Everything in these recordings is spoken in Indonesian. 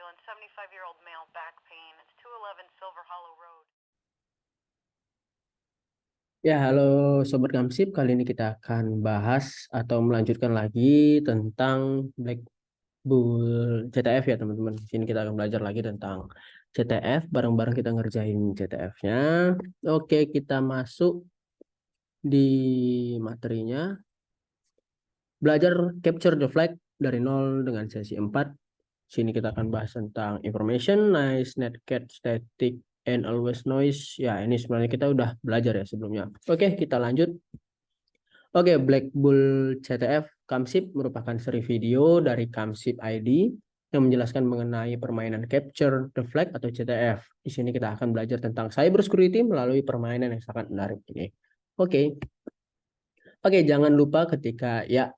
Island, 75-year-old male back pain. It's 211 Silver Hollow Road. Ya, halo Sobat Gamsip. Kali ini kita akan bahas atau melanjutkan lagi tentang Black Bull CTF ya teman-teman. Di sini kita akan belajar lagi tentang CTF. Bareng-bareng kita ngerjain CTF-nya. Oke, kita masuk di materinya. Belajar capture the flag dari nol dengan sesi 4. Sini kita akan bahas tentang information, nice, netcat, static, and always noise. Ya, ini sebenarnya kita udah belajar ya sebelumnya. Oke, kita lanjut. Oke, Black Bull CTF Kamsip merupakan seri video dari Kamsip ID yang menjelaskan mengenai permainan Capture the Flag atau CTF. Di sini kita akan belajar tentang cyber security melalui permainan yang sangat menarik ini. Oke. Oke, jangan lupa ketika ya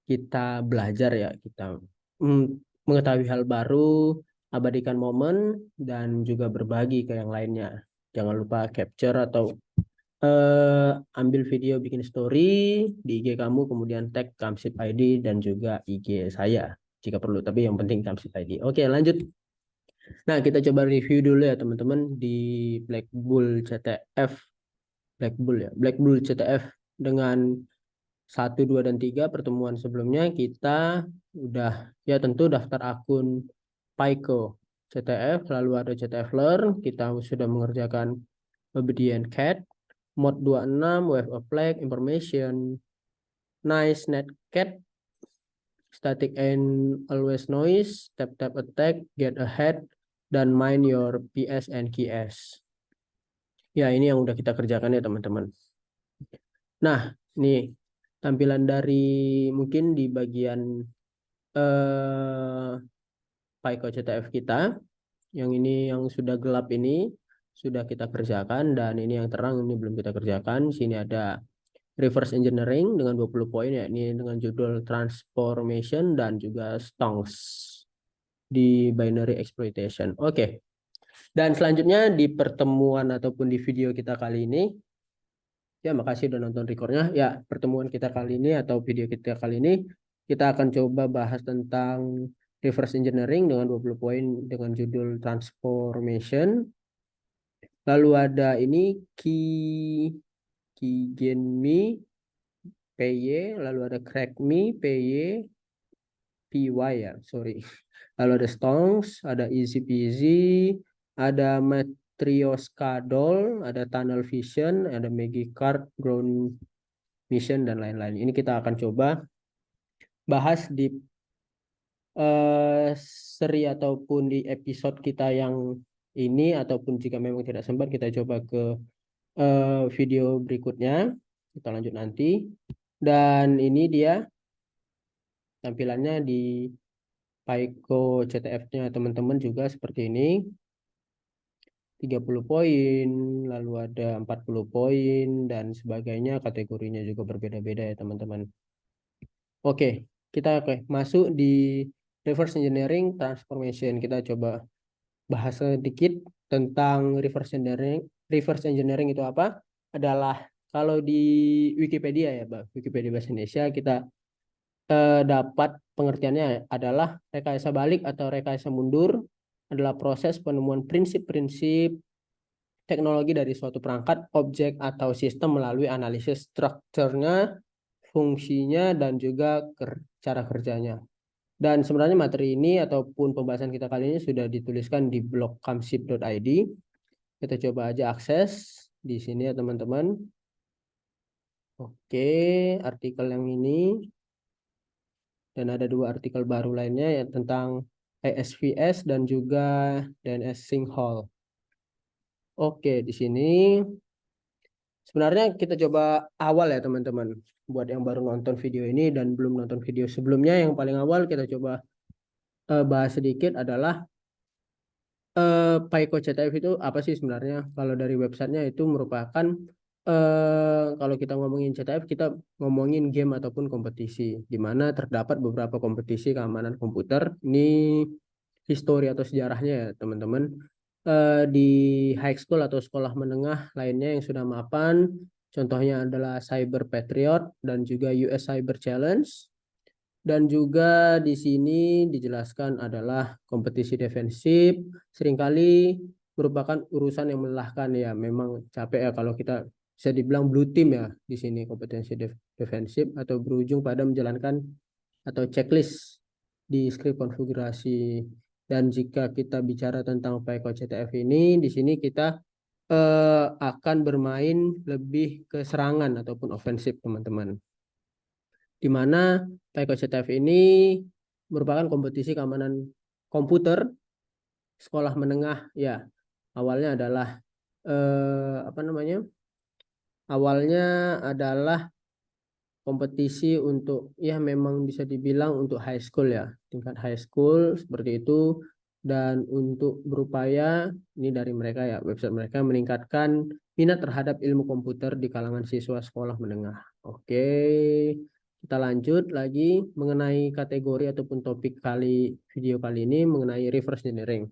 kita belajar ya, kita mengetahui hal baru, abadikan momen dan juga berbagi ke yang lainnya. Jangan lupa capture atau ambil video bikin story di IG kamu, kemudian tag Kamsip ID dan juga IG saya jika perlu, tapi yang penting Kamsip ID. Oke, lanjut. Nah, kita coba review dulu ya teman-teman di Black Bull CTF. Black Bull ya, Black Bull CTF dengan 1, 2, dan 3 pertemuan sebelumnya kita udah ya tentu daftar akun Pico CTF, lalu ada CTF Learn, kita sudah mengerjakan obedient cat, Mod 26, Wave of Flag, Information, Nice, Netcat, Static and Always Noise, Tap Attack, Get Ahead, dan Mind Your PS and KS. Ya, ini yang udah kita kerjakan ya teman-teman. Nah, ini tampilan dari mungkin di bagian Pico CTF kita. Yang ini yang sudah gelap ini sudah kita kerjakan, dan ini yang terang ini belum kita kerjakan. Sini ada reverse engineering dengan 20 poin ya, ini dengan judul transformation dan juga stonks di binary exploitation. Oke. Dan selanjutnya di pertemuan ataupun di video kita kali ini, ya makasih udah nonton recordnya. Ya, pertemuan kita kali ini atau video kita kali ini kita akan coba bahas tentang reverse engineering dengan 20 poin dengan judul transformation. Lalu ada ini key gain me PY, lalu ada crack me PY, PY ya, sorry. Lalu ada stonks, ada easy peasy, ada matryoshka doll, ada tunnel vision, ada Magicard ground mission dan lain-lain. Ini kita akan coba bahas di seri ataupun di episode kita yang ini, ataupun jika memang tidak sempat kita coba ke video berikutnya, kita lanjut nanti. Dan ini dia tampilannya di Pico CTF-nya teman-teman juga seperti ini. 30 poin, lalu ada 40 poin dan sebagainya, kategorinya juga berbeda-beda ya teman-teman. Oke, kita masuk di reverse engineering transformation. Kita coba bahas sedikit tentang reverse engineering. Reverse engineering itu apa? Adalah kalau di Wikipedia ya, Bang, Wikipedia Bahasa Indonesia, kita dapat pengertiannya adalah rekayasa balik atau rekayasa mundur adalah proses penemuan prinsip-prinsip teknologi dari suatu perangkat, objek, atau sistem melalui analisis strukturnya, fungsinya, dan juga cara kerjanya. Dan sebenarnya materi ini ataupun pembahasan kita kali ini sudah dituliskan di blog kamsip.id. Kita coba aja akses di sini ya teman-teman. Oke, artikel yang ini. Dan ada 2 artikel baru lainnya ya tentang ASVS dan juga DNS sinkhole. Oke, di sini sebenarnya kita coba awal ya teman-teman. Buat yang baru nonton video ini dan belum nonton video sebelumnya, yang paling awal kita coba bahas sedikit adalah Pico CTF itu apa sih sebenarnya. Kalau dari websitenya itu merupakan kalau kita ngomongin CTF, kita ngomongin game ataupun kompetisi, di mana terdapat beberapa kompetisi keamanan komputer. Ini histori atau sejarahnya ya teman-teman. Di high school atau sekolah menengah lainnya yang sudah mapan, contohnya adalah Cyber Patriot dan juga US Cyber Challenge. Dan juga di sini dijelaskan adalah kompetisi defensif seringkali merupakan urusan yang melelahkan ya. Memang capek ya kalau kita bisa dibilang blue team ya di sini kompetensi defensif atau berujung pada menjalankan atau checklist di skrip konfigurasi. Dan jika kita bicara tentang PyCO-CTF ini, di sini kita akan bermain lebih ke serangan ataupun ofensif teman-teman. Di mana PyCO-CTF ini merupakan kompetisi keamanan komputer sekolah menengah ya. Awalnya adalah apa namanya? Awalnya adalah kompetisi untuk ya memang bisa dibilang untuk high school ya, tingkat high school seperti itu. Dan untuk berupaya ini dari mereka ya, website mereka meningkatkan minat terhadap ilmu komputer di kalangan siswa sekolah menengah. Oke, kita lanjut lagi mengenai kategori ataupun topik video kali ini mengenai reverse engineering.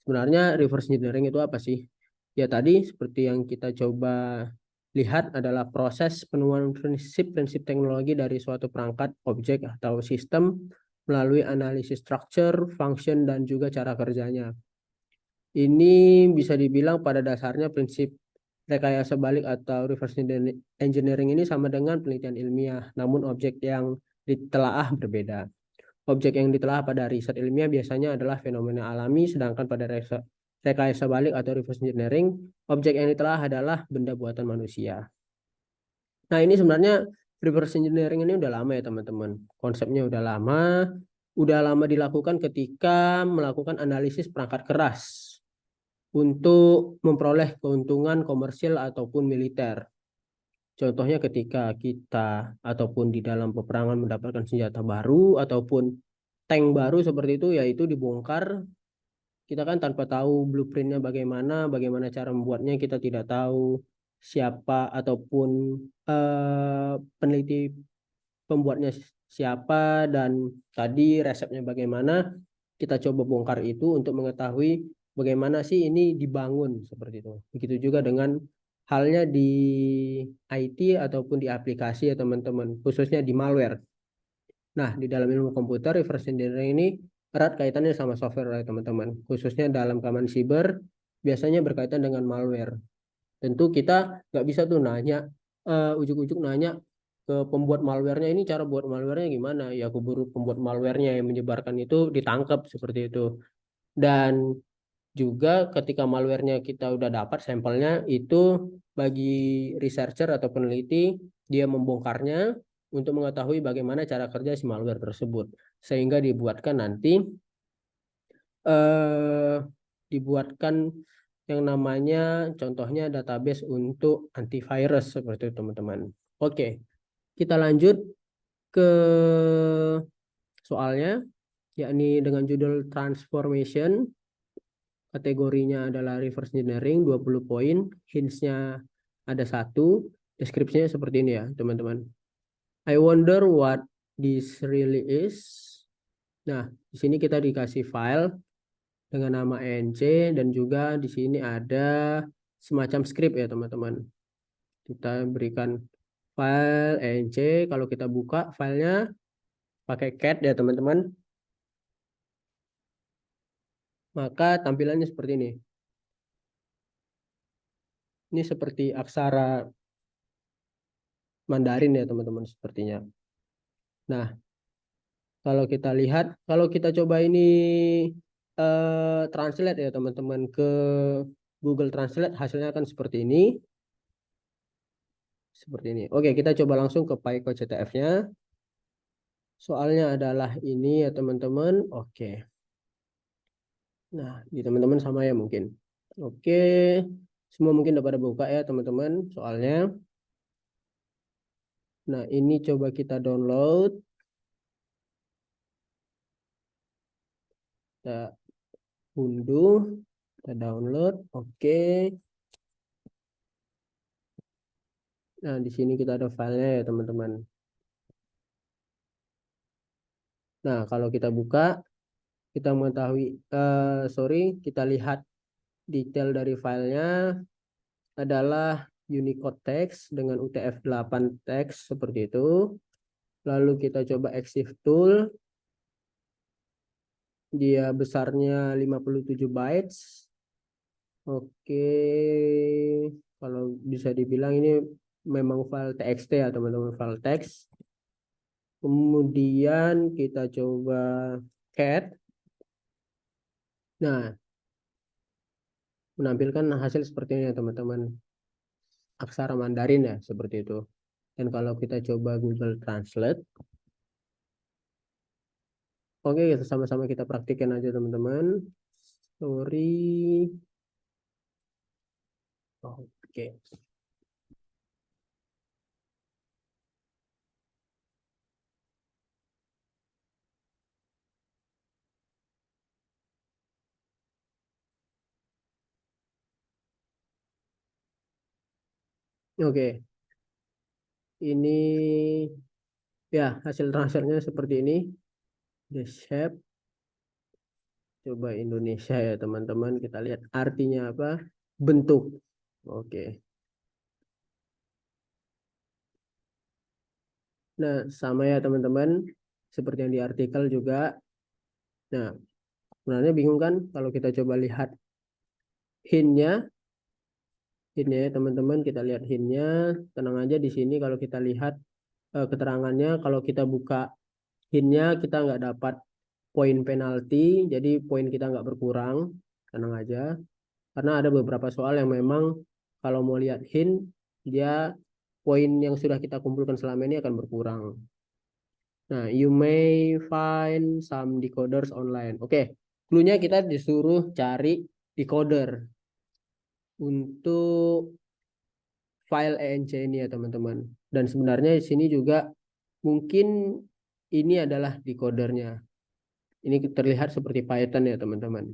Sebenarnya reverse engineering itu apa sih? Ya tadi seperti yang kita coba lihat adalah proses penemuan prinsip-prinsip teknologi dari suatu perangkat, objek, atau sistem melalui analisis structure, function, dan juga cara kerjanya. Ini bisa dibilang pada dasarnya prinsip rekayasa balik atau reverse engineering ini sama dengan penelitian ilmiah, namun objek yang ditelaah berbeda. Objek yang ditelaah pada riset ilmiah biasanya adalah fenomena alami, sedangkan pada rekayasa balik atau reverse engineering, objek yang ditelaah adalah benda buatan manusia. Nah, ini sebenarnya reverse engineering ini udah lama ya teman-teman. Konsepnya udah lama dilakukan ketika melakukan analisis perangkat keras untuk memperoleh keuntungan komersial ataupun militer. Contohnya ketika kita ataupun di dalam peperangan mendapatkan senjata baru ataupun tank baru seperti itu, yaitu dibongkar. Kita kan tanpa tahu blueprintnya bagaimana cara membuatnya, kita tidak tahu siapa ataupun peneliti pembuatnya siapa dan tadi resepnya bagaimana. Kita coba bongkar itu untuk mengetahui bagaimana sih ini dibangun seperti itu. Begitu juga dengan halnya di IT ataupun di aplikasi ya teman-teman, khususnya di malware. Nah, di dalam ilmu komputer, reverse engineering ini erat kaitannya sama software ya teman-teman. Khususnya dalam keamanan siber, biasanya berkaitan dengan malware. Tentu kita nggak bisa tuh nanya, ujuk-ujuk nanya ke pembuat malwarenya, ini cara buat malwarenya gimana? Ya keburu pembuat malwarenya yang menyebarkan itu ditangkap seperti itu. Dan juga ketika malwarenya kita udah dapat sampelnya, itu bagi researcher atau peneliti, dia membongkarnya untuk mengetahui bagaimana cara kerja si malware tersebut. Sehingga eh, dibuatkan yang namanya contohnya database untuk antivirus seperti itu teman-teman. Oke, kita lanjut ke soalnya, yakni dengan judul Transformation. Kategorinya adalah reverse engineering, 20 poin. Hints-nya ada satu. Deskripsinya seperti ini ya, teman-teman. I wonder what this really is. Nah, di sini kita dikasih file dengan nama ENC dan juga di sini ada semacam script ya, teman-teman. Kita berikan file ENC. Kalau kita buka filenya pakai cat ya, teman-teman. Maka tampilannya seperti ini. Ini seperti aksara Mandarin ya teman-teman sepertinya. Nah, kalau kita coba ini translate ya teman-teman ke Google Translate, hasilnya akan seperti ini. Seperti ini. Oke, kita coba langsung ke PyCO-CTF-nya. Soalnya adalah ini ya teman-teman. Oke. Nah, di teman-teman sama ya mungkin. Oke. Semua mungkin udah pada buka ya teman-teman soalnya. Nah, ini coba kita download. Kita unduh, kita download. Oke. Nah, di sini kita ada filenya ya, teman-teman. Nah, kalau kita buka, kita mengetahui, kita lihat detail dari filenya adalah Unicode text dengan UTF-8 text seperti itu. Lalu kita coba exif tool, dia besarnya 57 bytes. Oke, kalau bisa dibilang ini memang file txt ya teman-teman, file teks. Kemudian kita coba cat. Nah, menampilkan hasil seperti ini ya teman-teman. Aksara Mandarin ya, seperti itu. Dan kalau kita coba Google Translate, oke, kita sama-sama kita praktikan aja teman-teman. Sorry. Oke. Oke. Ini ya hasil transfernya seperti ini. The shape. Coba Indonesia ya teman-teman. Kita lihat artinya apa. Bentuk. Oke. Nah, sama ya teman-teman. Seperti yang di artikel juga. Nah, sebenarnya bingung kan kalau kita coba lihat hintnya. Hintnya ya teman-teman. Kita lihat hintnya. Tenang aja di sini kalau kita lihat keterangannya. Kalau kita buka hintnya kita nggak dapat poin penalti. Jadi poin kita nggak berkurang. Tenang aja. Karena ada beberapa soal yang memang kalau mau lihat hint, dia poin yang sudah kita kumpulkan selama ini akan berkurang. Nah, you may find some decoders online. Oke, clue-nya kita disuruh cari decoder untuk file ENC ini ya teman-teman. Dan sebenarnya di sini juga mungkin ini adalah decodernya. Ini terlihat seperti Python ya teman-teman.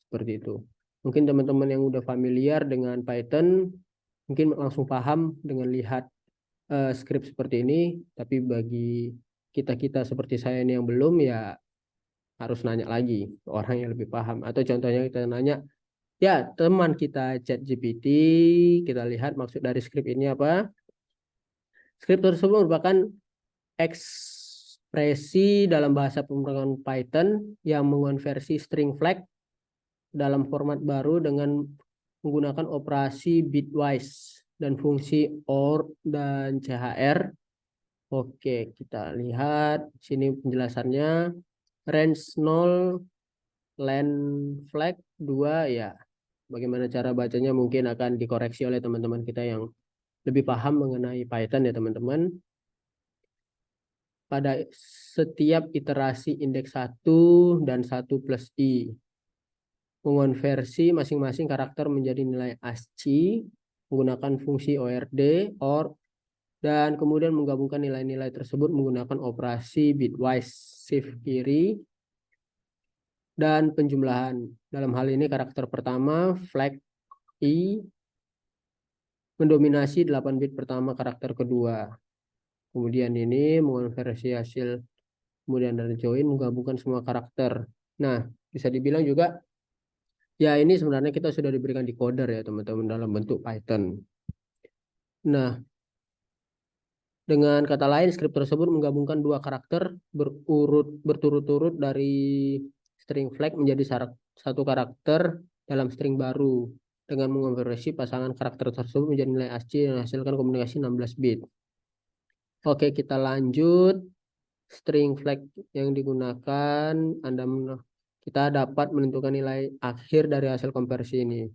Seperti itu. Mungkin teman-teman yang udah familiar dengan Python mungkin langsung paham dengan lihat skrip seperti ini, tapi bagi kita-kita seperti saya ini yang belum ya harus nanya lagi ke orang yang lebih paham. Atau contohnya kita nanya, ya teman kita ChatGPT, kita lihat maksud dari skrip ini apa. Skrip tersebut merupakan ekspresi dalam bahasa pemrograman Python yang mengonversi string flag dalam format baru dengan menggunakan operasi bitwise dan fungsi OR dan CHR. Oke, kita lihat sini penjelasannya. Range 0, len flag 2 ya. Bagaimana cara bacanya mungkin akan dikoreksi oleh teman-teman kita yang lebih paham mengenai Python ya teman-teman. Pada setiap iterasi indeks 1 dan 1 plus i. Mengonversi masing-masing karakter menjadi nilai ASCII menggunakan fungsi ORD, OR, dan kemudian menggabungkan nilai-nilai tersebut menggunakan operasi bitwise shift kiri dan penjumlahan. Dalam hal ini karakter pertama flag I mendominasi 8 bit pertama karakter kedua. Kemudian ini mengonversi hasil kemudian dari join menggabungkan semua karakter. Nah, bisa dibilang juga ya ini sebenarnya kita sudah diberikan decoder ya teman-teman dalam bentuk Python. Nah, dengan kata lain, skrip tersebut menggabungkan dua karakter berturut-turut dari string flag menjadi satu karakter dalam string baru dengan mengonversi pasangan karakter tersebut menjadi nilai ASCII yang menghasilkan komunikasi 16 bit. Oke, kita lanjut. String flag yang digunakan, kita dapat menentukan nilai akhir dari hasil konversi ini.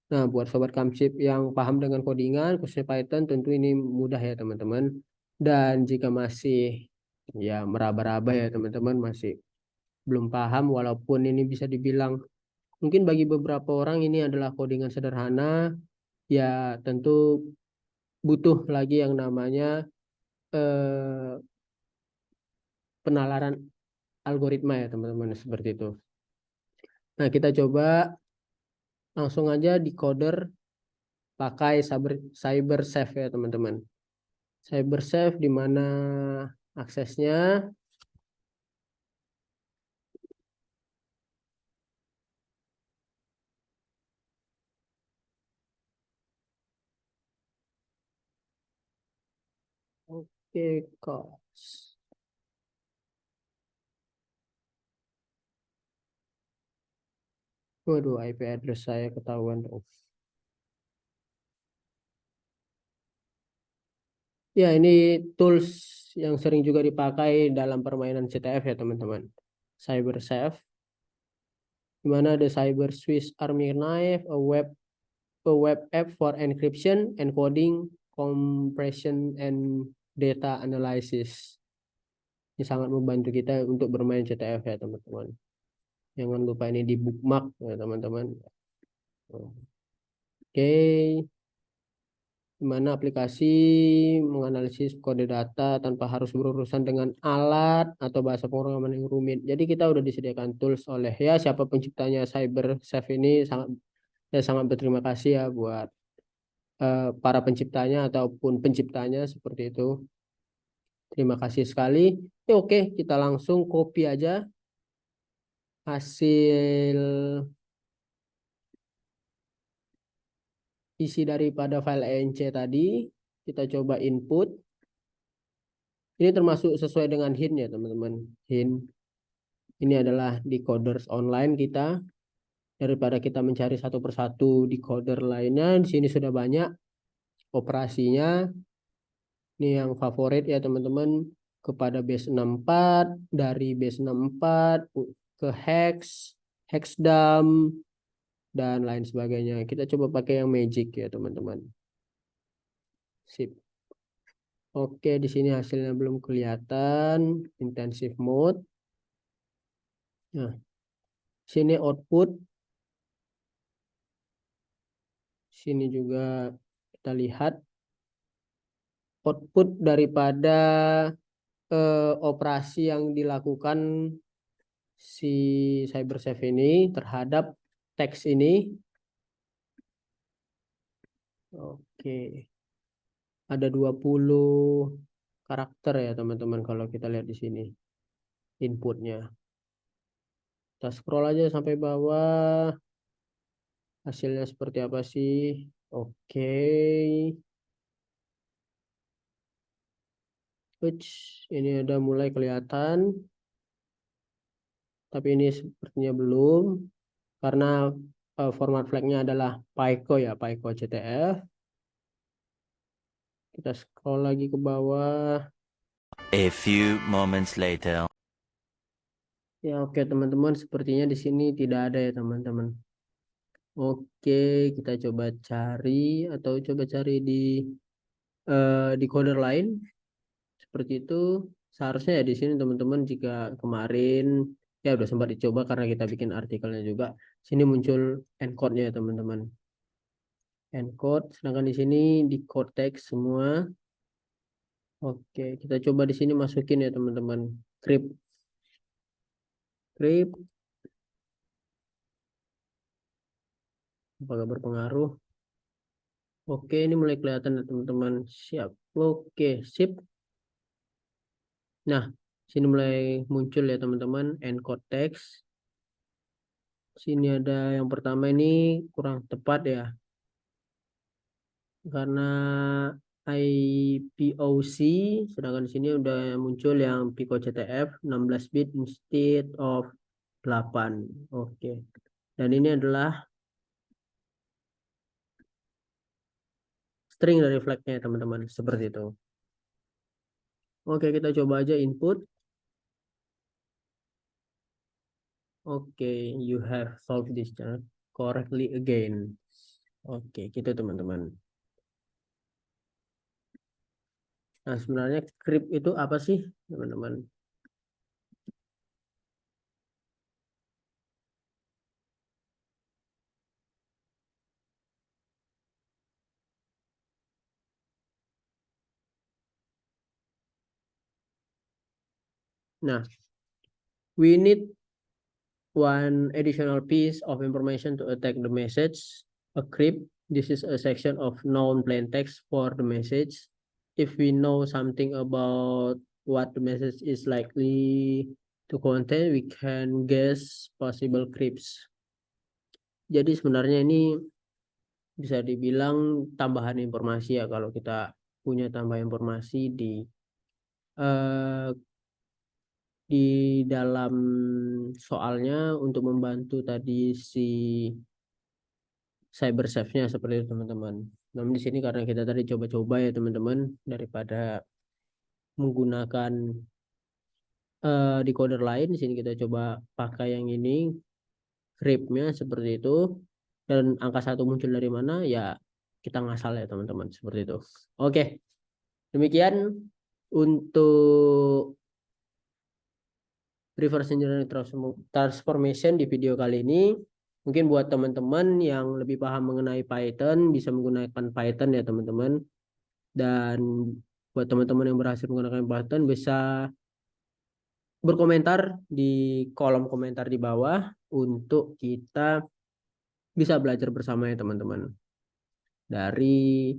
Nah, buat sobat Kamsip yang paham dengan codingan, khususnya Python, tentu ini mudah ya teman-teman. Dan jika masih ya meraba-raba ya teman-teman, masih belum paham, walaupun ini bisa dibilang mungkin bagi beberapa orang ini adalah codingan sederhana, ya tentu butuh lagi yang namanya eh, penalaran algoritma ya teman-teman, seperti itu. Nah, kita coba langsung aja decoder pakai CyberSafe ya teman-teman. CyberSafe di mana aksesnya. Oke, kok. Waduh, IP address saya ketahuan dong. Ya, ini tools yang sering juga dipakai dalam permainan CTF ya teman-teman. CyberSafe, di mana ada Cyber Swiss Army Knife, a web app for encryption, encoding, compression, and data analysis. Ini sangat membantu kita untuk bermain CTF ya teman-teman. Jangan lupa ini di bookmark ya teman-teman. Oke, di mana aplikasi menganalisis kode data tanpa harus berurusan dengan alat atau bahasa pemrograman yang rumit. Jadi kita udah disediakan tools oleh ya siapa penciptanya CyberSafe ini sangat berterima kasih ya buat para penciptanya ataupun penciptanya seperti itu. Terima kasih sekali. Oke, kita langsung copy aja hasil isi daripada file ENC tadi. Kita coba input. Ini termasuk sesuai dengan hint ya teman-teman. Hint. Ini adalah decoders online kita. Daripada kita mencari satu persatu decoder lainnya, di sini sudah banyak operasinya. Ini yang favorit ya teman-teman, kepada base 64, dari base 64 ke hex, hexdump, dan lain sebagainya. Kita coba pakai yang magic ya teman-teman. Sip. Oke, di sini hasilnya belum kelihatan. Intensive mode. Nah, sini output. Sini juga kita lihat output daripada operasi yang dilakukan si CyberSafe ini terhadap teks ini. Oke. Ada 20 karakter ya teman-teman kalau kita lihat di sini inputnya. Kita scroll aja sampai bawah. Hasilnya seperti apa sih? Oke. Uts, ini ada mulai kelihatan. Tapi ini sepertinya belum. Karena format flagnya adalah Pico ya, Pico CTF. Kita scroll lagi ke bawah. A few moments later. Ya oke teman-teman, sepertinya di sini tidak ada ya teman-teman. Oke, kita coba cari atau coba cari di decoder lain seperti itu. Seharusnya ya di sini teman-teman jika kemarin ya udah sempat dicoba karena kita bikin artikelnya juga. Sini muncul encode-nya ya teman-teman. Encode, sedangkan di sini decode teks semua. Oke, kita coba di sini masukin ya teman-teman. Crypt, apakah berpengaruh? Oke, ini mulai kelihatan ya teman-teman. Siap. Oke, sip. Nah, sini mulai muncul ya teman-teman encode text. Sini ada yang pertama ini kurang tepat ya. Karena IPOC, sedangkan di sini udah muncul yang Pico CTF 16 bit instead of 8. Oke. Dan ini adalah string dari flagnya teman-teman, seperti itu. Oke, kita coba aja input. Oke, you have solved this chart correctly again. Oke, gitu teman-teman. Nah, sebenarnya crypt itu apa sih, teman-teman? Nah, we need one additional piece of information to attack the message. A crypt. This is a section of known plain text for the message. If we know something about what the message is likely to contain, we can guess possible crypts. Jadi sebenarnya ini bisa dibilang tambahan informasi ya kalau kita punya tambahan informasi di di dalam soalnya untuk membantu tadi si cyber safe-nya seperti itu teman-teman. Namun di sini karena kita tadi coba-coba ya teman-teman, daripada menggunakan decoder lain, di sini kita coba pakai yang ini, gripnya seperti itu, dan angka 1 muncul dari mana ya kita ngasal ya teman-teman, seperti itu. Oke, demikian untuk reverse engineering transformation di video kali ini. Mungkin buat teman-teman yang lebih paham mengenai Python bisa menggunakan Python ya teman-teman. Dan buat teman-teman yang berhasil menggunakan Python bisa berkomentar di kolom komentar di bawah untuk kita bisa belajar bersama ya teman-teman dari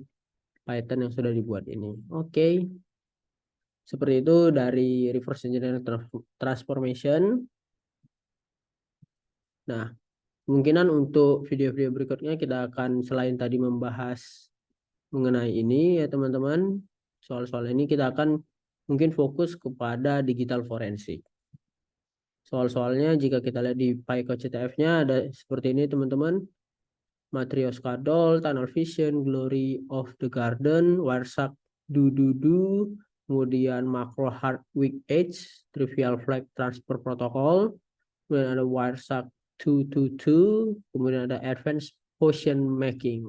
Python yang sudah dibuat ini. Oke. Seperti itu dari reverse engineering transformation. Nah, kemungkinan untuk video-video berikutnya kita akan selain tadi membahas mengenai ini ya teman-teman, soal-soal ini kita akan mungkin fokus kepada digital forensik. Soal-soalnya jika kita lihat di PyCode CTF-nya ada seperti ini teman-teman. Matryoshka Doll, Tunnel Vision, Glory of the Garden, Warsak Do, kemudian Macro Hardwick Edge, Trivial Flag Transfer Protocol, kemudian ada Warsak 222, kemudian ada Advanced Potion Making.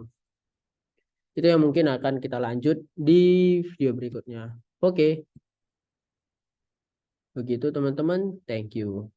Itu yang mungkin akan kita lanjut di video berikutnya. Oke. Begitu teman-teman, thank you.